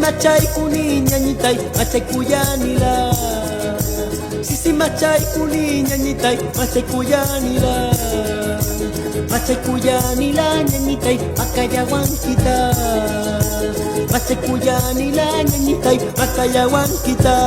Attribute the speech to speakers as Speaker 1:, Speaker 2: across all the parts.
Speaker 1: machay kuni ñañitay machay kuyanila. Sisi machay kuni ñañitay machay kuyanila. Machay kuyanila ñañitay makayawan kita. Machay kuyanila ñañitay makayawan kita.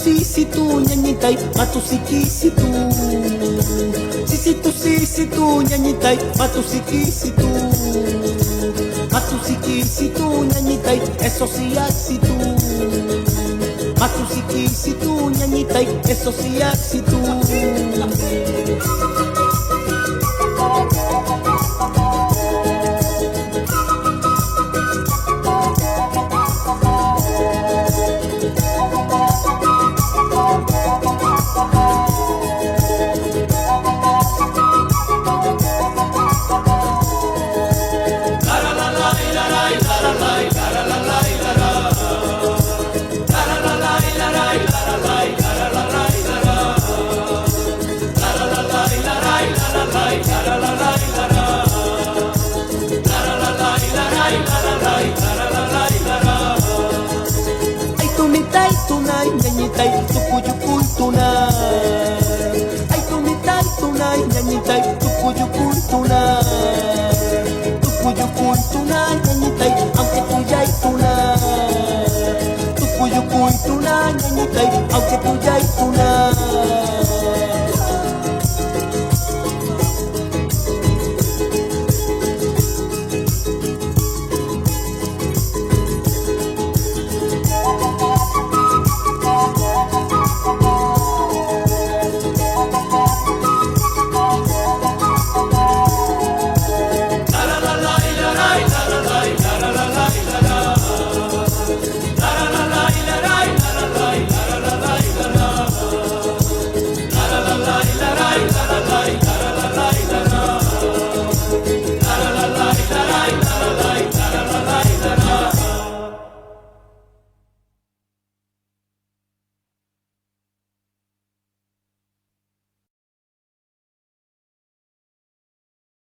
Speaker 1: Sisitu ñañitay matu sikisitu. Sisitu ñañitay matu sikisitu. Matu sikisitu ñañitay eso sí aksitu. Matu sikisitu ñañitay eso sí aksitu. Tunay ñañitay tukuyukun tunay. Ay tumitay tunay ñañitay tukuyukun tunay. Tukuyukun tunay